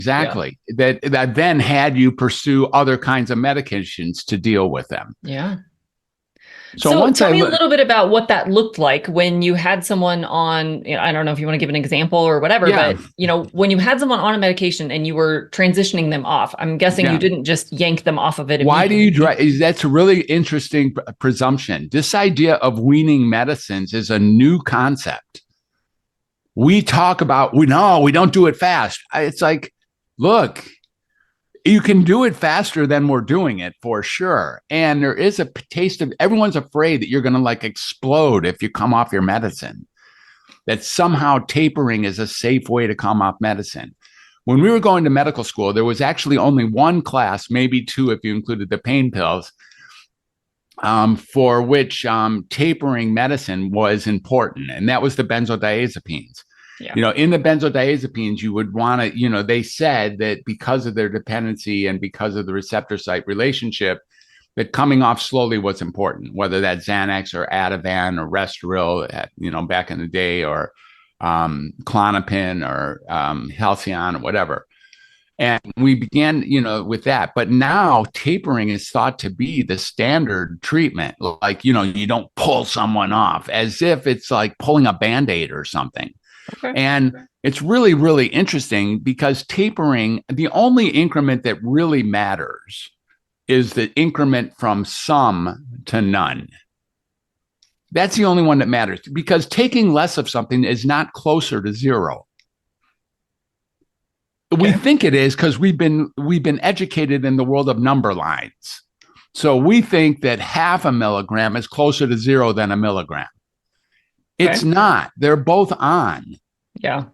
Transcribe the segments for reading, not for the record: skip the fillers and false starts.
Yeah. Exactly. That then had you pursue other kinds of medications to deal with them. Yeah. So So once tell I me a look, little bit about what that looked like when you had someone on, I don't know if you want to give an example or whatever, yeah, but when you had someone on a medication and you were transitioning them off, I'm guessing you yeah. didn't just yank them off of it Why do you immediately. drive? That's a really interesting presumption. This idea of weaning medicines is a new concept. We talk about, we don't do it fast. It's like, look, you can do it faster than we're doing it for sure. And there is a taste of, everyone's afraid that you're going to like explode if you come off your medicine, that somehow tapering is a safe way to come off medicine. When we were going to medical school, there was actually only one class, maybe two if you included the pain pills, for which tapering medicine was important. And that was the benzodiazepines. Yeah. In the benzodiazepines, you would want to, they said that because of their dependency and because of the receptor site relationship, that coming off slowly was important, whether that's Xanax or Ativan or Restoril, back in the day, or Klonopin or Halcyon or whatever. And we began, with that. But now tapering is thought to be the standard treatment. Like, you don't pull someone off as if it's like pulling a Band-Aid or something. Okay. And it's really, really interesting because tapering, the only increment that really matters is the increment from some to none. That's the only one that matters, because taking less of something is not closer to zero. Okay. We think it is because we've been educated in the world of number lines. So we think that half a milligram is closer to zero than a milligram. Okay. It's not. They're both on. Yeah.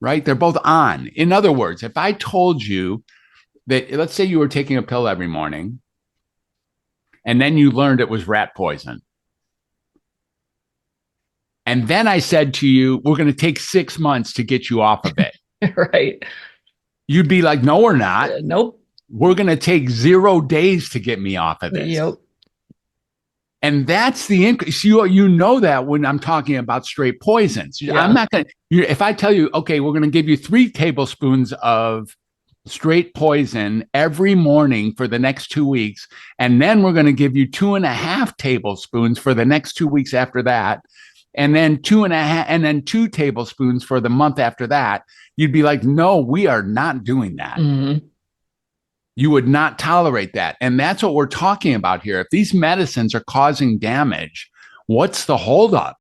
Right? They're both on. In other words, if I told you that, let's say you were taking a pill every morning, and then you learned it was rat poison. And then I said to you, we're going to take 6 months to get you off of it. Right. You'd be like, no, we're not. Nope. We're going to take 0 days to get me off of this. Yep. And that's the increase. You know that when I'm talking about straight poisons. Yeah. I'm not going to, if I tell you, okay, we're going to give you 3 tablespoons of straight poison every morning for the next 2 weeks, and then we're going to give you 2.5 tablespoons for the next 2 weeks after that, and then 2.5, and then 2 tablespoons for the month after that, you'd be like, no, we are not doing that. Mm-hmm. You would not tolerate that. And that's what we're talking about here. If these medicines are causing damage, what's the holdup?